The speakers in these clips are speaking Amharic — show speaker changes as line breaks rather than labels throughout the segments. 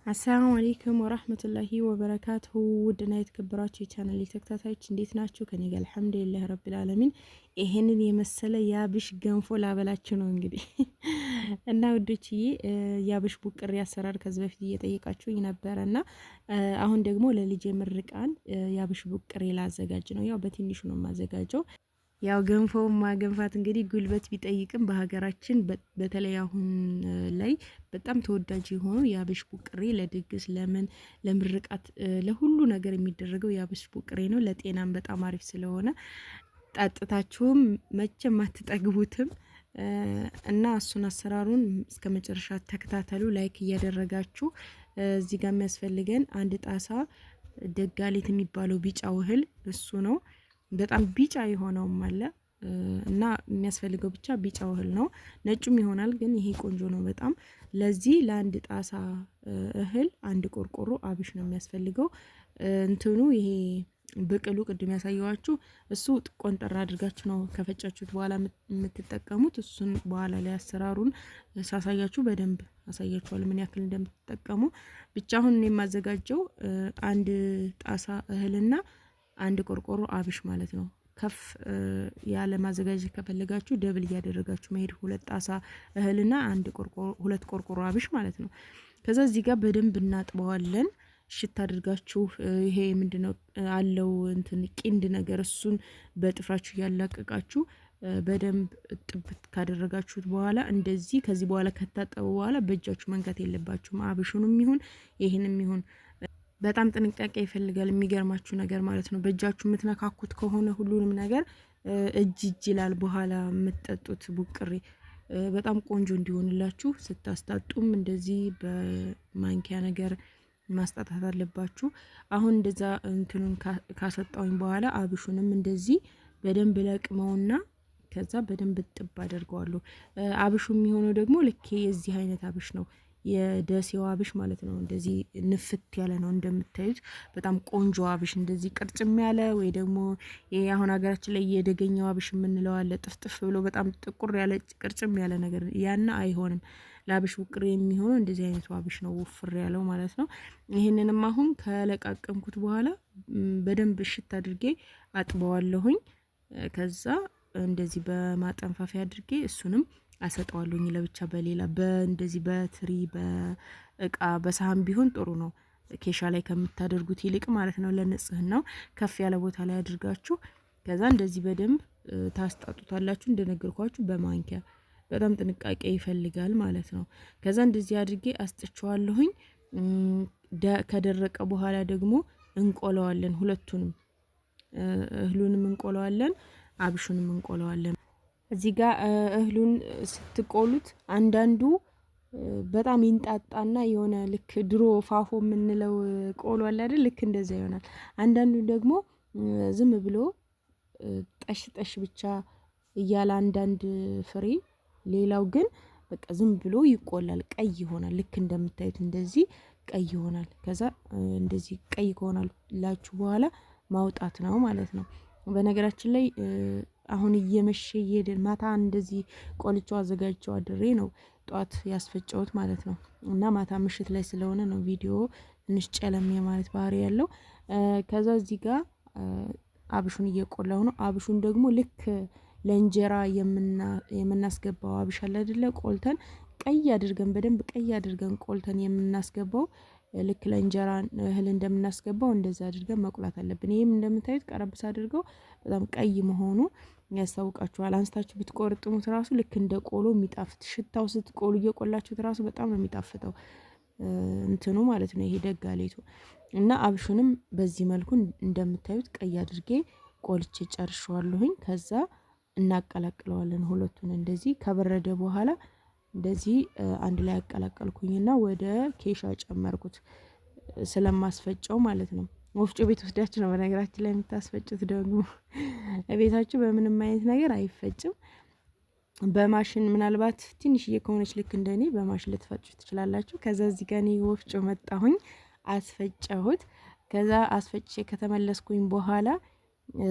አሰላሙ አለይኩም ወራህመቱላሂ ወበረካቱሁ ውድና የተከበራችሁ የቻናል ተከታታዮች እንዴት ናችሁ? ከኔ ጋር አልሐምዱሊላህ ረብል ዓለሚን። ይሄንን የመሰለ ያብሽ ገንፎ ላበላችሁ ነው እንግዲህ እና ውዶችዬ ያብሽ ቡቅሪ አሰራር ከዚህ በፊት እየጠየቃችሁኝ ነበርና አሁን ደግሞ ለልጅ ምርቃን ያብሽ ቡቅሪ ላዘጋጅ ነው። ያው በትንሹ ነው የማዘጋጀው። ያው ገንፎ ማገንፋት እንግዲህ ጉልበት ቢጠይቅም በሀገራችን በተለይ አሁን ላይ በጣም ተወዳጅ የሆነው የአብሽ ቡቅሬ ለድግስ ለምን ለምርቃት ለሁሉ ነገር የሚደረገው የአብሽ ቡቅሬ ነው። ለጤናም በጣም አሪፍ ስለሆነ ጠጥታችሁም መቼም አትጠግቡትም እና እሱን አሰራሩን እስከ መጨረሻ ተከታተሉ። ላይክ እያደረጋችሁ እዚህ ጋር የሚያስፈልገን አንድ ጣሳ ደጋሊት የሚባለው ቢጫው እህል እሱ ነው። በጣም ቢጫ የሆነውም አለ እና የሚያስፈልገው ብቻ ቢጫው እህል ነው። ነጩም ይሆናል ግን ይሄ ቆንጆ ነው በጣም። ለዚህ ለአንድ ጣሳ እህል አንድ ቆርቆሮ አብሽ ነው የሚያስፈልገው። እንትኑ ይሄ ብቅሉ ቅድም ያሳየዋችሁ እሱ ቆንጠራ አድርጋችሁ ነው ከፈጫችሁት በኋላ የምትጠቀሙት። እሱን በኋላ ላይ አሰራሩን ሳሳያችሁ በደንብ አሳያችኋለሁ ምን ያክል እንደምትጠቀሙ። ብቻ አሁን እኔ የማዘጋጀው አንድ ጣሳ እህልና አንድ ቆርቆሮ አብሽ ማለት ነው። ከፍ ያለ ማዘጋጀት ከፈለጋችሁ ደብል እያደረጋችሁ መሄድ። ሁለት ጣሳ እህልና ሁለት ቆርቆሮ አብሽ ማለት ነው። ከዛ እዚህ ጋር በደንብ እናጥበዋለን። ሽታ አድርጋችሁ ይሄ ምንድነው አለው እንትን ቂንድ ነገር እሱን በጥፍራችሁ ያላቀቃችሁ በደንብ ጥብት ካደረጋችሁት በኋላ እንደዚህ ከዚህ በኋላ ከታጠበ በኋላ በእጃችሁ መንካት የለባችሁም። አብሹንም ይሁን ይሄንም ይሁን በጣም ጥንቃቄ ይፈልጋል። የሚገርማችሁ ነገር ማለት ነው በእጃችሁ የምትነካኩት ከሆነ ሁሉንም ነገር እጅ ይላል። በኋላ የምትጠጡት ቡቅሪ በጣም ቆንጆ እንዲሆንላችሁ ስታስጣጡም እንደዚህ በማንኪያ ነገር ማስጣጣት አለባችሁ። አሁን እንደዛ እንትኑን ካሰጣውኝ በኋላ አብሹንም እንደዚህ በደንብ ለቅመውና ከዛ በደንብ ጥብ አደርገዋለሁ። አብሹ የሚሆነው ደግሞ ልክ የዚህ አይነት አብሽ ነው የደሴው አብሽ ማለት ነው። እንደዚህ ንፍት ያለ ነው እንደምታዩት በጣም ቆንጆ አብሽ እንደዚህ ቅርጭም ያለ ወይ ደግሞ ይሄ አሁን ሀገራችን ላይ የደገኛው አብሽ የምንለው አለ ጥፍጥፍ ብሎ በጣም ጥቁር ያለ ቅርጭም ያለ ነገር ያና አይሆንም። ለአብሽ ቡቅሪ የሚሆነው እንደዚህ አይነቱ አብሽ ነው ወፍር ያለው ማለት ነው። ይሄንንም አሁን ከለቃቀምኩት በኋላ በደንብ እሽት አድርጌ አጥበዋለሁኝ። ከዛ እንደዚህ በማጠንፋፊያ አድርጌ እሱንም አሰጣዋለሁኝ ለብቻ በሌላ በእንደዚህ በትሪ በእቃ በሳህን ቢሆን ጥሩ ነው። ኬሻ ላይ ከምታደርጉት ይልቅ ማለት ነው። ለንጽህናው ከፍ ያለ ቦታ ላይ አድርጋችሁ ከዛ እንደዚህ በደንብ ታስጣጡታላችሁ። እንደነገርኳችሁ በማንኪያ በጣም ጥንቃቄ ይፈልጋል ማለት ነው። ከዛ እንደዚህ አድርጌ አስጥቸዋለሁኝ። ከደረቀ በኋላ ደግሞ እንቆለዋለን። ሁለቱንም እህሉንም እንቆለዋለን፣ አብሹንም እንቆለዋለን። እዚህ ጋር እህሉን ስትቆሉት አንዳንዱ በጣም ይንጣጣና የሆነ ልክ ድሮ ፋፎ የምንለው ቆሎ አለ አይደል? ልክ እንደዛ ይሆናል። አንዳንዱ ደግሞ ዝም ብሎ ጠሽ ጠሽ ብቻ እያለ አንዳንድ ፍሬ፣ ሌላው ግን በቃ ዝም ብሎ ይቆላል፣ ቀይ ይሆናል። ልክ እንደምታዩት እንደዚህ ቀይ ይሆናል። ከዛ እንደዚህ ቀይ ከሆነላችሁ በኋላ ማውጣት ነው ማለት ነው። በነገራችን ላይ አሁን እየመሸ እየሄድን ማታ እንደዚህ ቆልቻው አዘጋጅቸው አድሬ ነው ጧት ያስፈጨውት ማለት ነው። እና ማታ ምሽት ላይ ስለሆነ ነው ቪዲዮ ትንሽ ጨለም የማለት ባህሪ ያለው። ከዛ እዚህ ጋር አብሹን እየቆላው ነው። አብሹን ደግሞ ልክ ለእንጀራ የምናስገባው አብሽ አለ አይደለ? ቆልተን ቀይ አድርገን በደንብ ቀይ አድርገን ቆልተን የምናስገባው ልክ ለእንጀራ እህል እንደምናስገባው እንደዛ አድርገን መቁላት አለብን። ይሄም እንደምታዩት ቀረብስ አድርገው በጣም ቀይ መሆኑ ያስታውቃችኋል። አንስታችሁ ብትቆርጥሙት ራሱ ልክ እንደ ቆሎ የሚጣፍጥ ሽታው ስትቆሉ እየቆላችሁት ራሱ በጣም ነው የሚጣፍጠው እንትኑ ማለት ነው። ይሄ ደጋሌቱ እና አብሹንም በዚህ መልኩ እንደምታዩት ቀይ አድርጌ ቆልቼ ጨርሻለሁኝ። ከዛ እናቀላቅለዋለን ሁለቱን እንደዚህ ከበረደ በኋላ እንደዚህ አንድ ላይ አቀላቀልኩኝና ወደ ኬሻ ጨመርኩት ስለማስፈጨው ማለት ነው። ወፍጮ ቤት ወስዳችሁ ነው በነገራችን ላይ የምታስፈጩት። ደግሞ ቤታችሁ በምንም አይነት ነገር አይፈጭም። በማሽን ምናልባት ትንሽዬ ከሆነች ልክ እንደኔ በማሽን ልትፈጩ ትችላላችሁ። ከዛ እዚህ ጋር እኔ ወፍጮ መጣሁኝ አስፈጨሁት። ከዛ አስፈጭቼ ከተመለስኩኝ በኋላ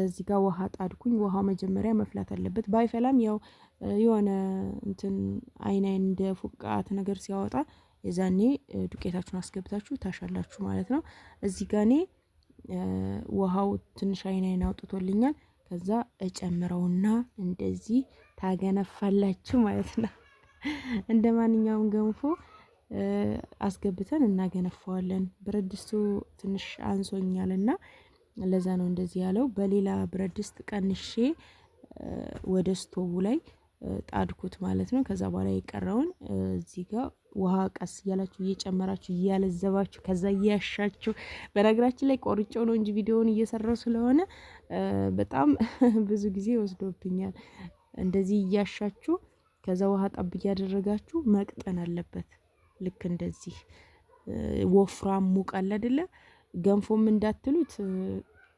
እዚህ ጋር ውሃ ጣድኩኝ። ውሃ መጀመሪያ መፍላት አለበት። ባይፈላም ያው የሆነ እንትን አይን እንደ ፉቃት ነገር ሲያወጣ የዛኔ ዱቄታችሁን አስገብታችሁ ታሻላችሁ ማለት ነው። እዚህ ጋር እኔ ውሃው ትንሽ አይን አውጥቶልኛል። ከዛ እጨምረውና እንደዚህ ታገነፋላችሁ ማለት ነው። እንደ ማንኛውም ገንፎ አስገብተን እናገነፋዋለን። ብረት ድስቱ ትንሽ አንሶኛልና ለዛ ነው እንደዚህ ያለው። በሌላ ብረት ድስት ቀንሼ ወደ ስቶቡ ላይ ጣድኩት ማለት ነው። ከዛ በኋላ የቀረውን እዚህ ጋር ውሃ ቀስ እያላችሁ እየጨመራችሁ እያለዘባችሁ ከዛ እያሻችሁ፣ በነገራችን ላይ ቆርጬው ነው እንጂ ቪዲዮውን እየሰራው ስለሆነ በጣም ብዙ ጊዜ ወስዶብኛል። እንደዚህ እያሻችሁ ከዛ ውሃ ጠብ እያደረጋችሁ መቅጠን አለበት። ልክ እንደዚህ ወፍራም ሙቅ አለ አይደለ? ገንፎም እንዳትሉት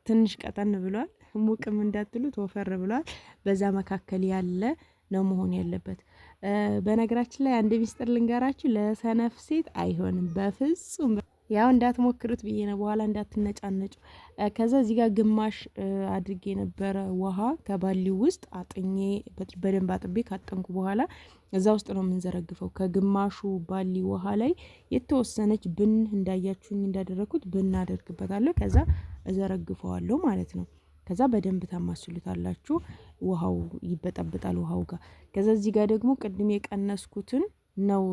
ትንሽ ቀጠን ብሏል፣ ሙቅም እንዳትሉት ወፈር ብሏል። በዛ መካከል ያለ ነው መሆን ያለበት። በነገራችን ላይ አንድ ሚስጥር ልንገራችሁ፣ ለሰነፍ ሴት አይሆንም በፍጹም። ያው እንዳትሞክሩት ብዬ ነው፣ በኋላ እንዳትነጫነጩ። ከዛ እዚህ ጋር ግማሽ አድርጌ የነበረ ውሃ ከባሊው ውስጥ አጥኜ በደንብ አጥቤ ካጠንኩ በኋላ እዛ ውስጥ ነው የምንዘረግፈው። ከግማሹ ባሊ ውሃ ላይ የተወሰነች ብን እንዳያችሁኝ እንዳደረኩት ብን አደርግበታለሁ። ከዛ እዘረግፈዋለሁ ማለት ነው። ከዛ በደንብ ታማስሉታላችሁ። ውሃው ይበጠብጣል ውሃው ጋር። ከዛ እዚህ ጋር ደግሞ ቅድም የቀነስኩትን ነው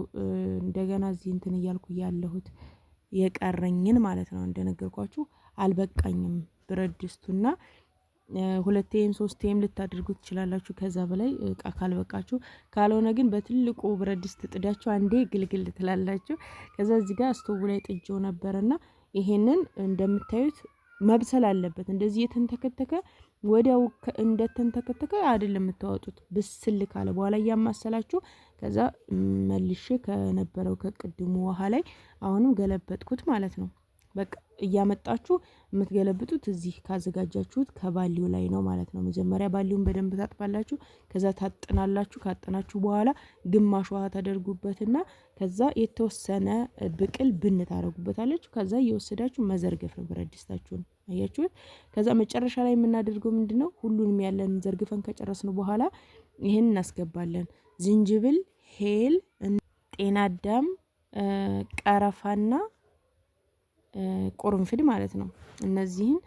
እንደገና እዚህ እንትን እያልኩ ያለሁት የቀረኝን ማለት ነው። እንደነገርኳችሁ አልበቃኝም ብረት ድስቱና 2 3 ልታደርጉት ትችላላችሁ። ከዛ በላይ እቃ ካልበቃችሁ፣ ካልሆነ ግን በትልቁ ብረት ድስት ጥዳችሁ አንዴ ግልግል ትላላችሁ። ከዛ እዚህ ጋር ስቶቡ ላይ ጥጄው ነበርና ይሄንን እንደምታዩት መብሰል አለበት። እንደዚህ የተንተከተከ ወዲያው እንደተንተከተከ አይደለም የምታወጡት። ብስል ካለ በኋላ እያማሰላችሁ ከዛ መልሼ ከነበረው ከቅድሙ ውሃ ላይ አሁንም ገለበጥኩት ማለት ነው። በቃ እያመጣችሁ የምትገለብጡት እዚህ ካዘጋጃችሁት ከባሊው ላይ ነው ማለት ነው። መጀመሪያ ባሊውን በደንብ ታጥባላችሁ። ከዛ ታጥናላችሁ። ካጠናችሁ በኋላ ግማሽ ውሃ ታደርጉበትና ከዛ የተወሰነ ብቅል ብን ታደርጉበታላችሁ። ከዛ እየወሰዳችሁ መዘርገፍ ነው ብረት ድስታችሁን። አያችሁት? ከዛ መጨረሻ ላይ የምናደርገው ምንድነው? ሁሉንም ያለን ዘርግፈን ከጨረስን በኋላ ይሄን እናስገባለን። ዝንጅብል፣ ሄል፣ ጤና አዳም፣ ቀረፋና ቁርንፍድ ማለት ነው። እነዚህን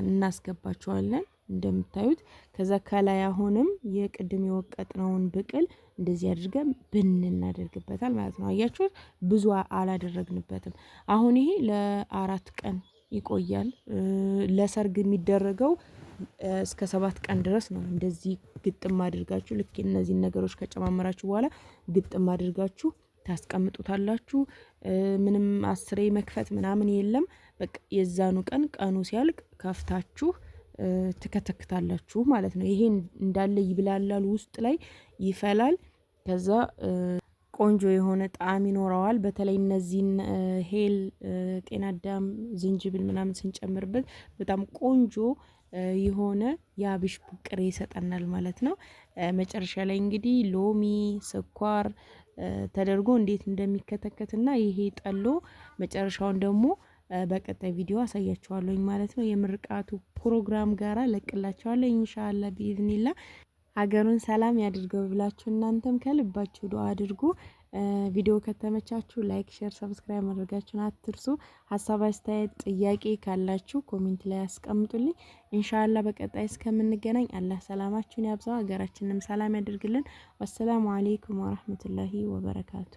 እናስገባቸዋለን እንደምታዩት። ከዛ ከላይ አሁንም የቅድም የወቀጥነውን ብቅል እንደዚህ አድርገን ብን እናደርግበታል ማለት ነው። አያችሁት? ብዙ አላደረግንበትም። አሁን ይሄ ለ4 ቀን ይቆያል። ለሰርግ የሚደረገው እስከ 7 ቀን ድረስ ነው። እንደዚህ ግጥም አድርጋችሁ ልክ እነዚህን ነገሮች ከጨማመራችሁ በኋላ ግጥም አድርጋችሁ ታስቀምጡታላችሁ። ምንም 10 መክፈት ምናምን የለም። በቃ የዛኑ ቀኑ ሲያልቅ ከፍታችሁ ትከተክታላችሁ ማለት ነው። ይሄ እንዳለ ይብላላል፣ ውስጥ ላይ ይፈላል። ከዛ ቆንጆ የሆነ ጣዕም ይኖረዋል። በተለይ እነዚህን ሄል፣ ጤና አዳም፣ ዝንጅብል ምናምን ስንጨምርበት በጣም ቆንጆ የሆነ የአብሽ ቡቅሬ ይሰጠናል ማለት ነው። መጨረሻ ላይ እንግዲህ ሎሚ፣ ስኳር ተደርጎ እንዴት እንደሚከተከትና ይሄ ጠሎ መጨረሻውን ደግሞ በቀጣይ ቪዲዮ አሳያችኋለሁ ማለት ነው። የምርቃቱ ፕሮግራም ጋራ ለቅላችኋለሁ ኢንሻአላህ ቢኢዝኒላህ። ሀገሩን ሰላም ያድርገው ብላችሁ እናንተም ከልባችሁ ዱአ አድርጉ። ቪዲዮ ከተመቻችሁ ላይክ፣ ሼር፣ ሰብስክራይብ ማድረጋችሁን አትርሱ። ሀሳብ አስተያየት፣ ጥያቄ ካላችሁ ኮሜንት ላይ አስቀምጡልኝ። ኢንሻአላህ በቀጣይ እስከምንገናኝ አላህ ሰላማችሁን ያብዛው፣ ሀገራችንንም ሰላም ያድርግልን። ወሰላሙ አለይኩም ወራህመቱላሂ ወበረካቱ።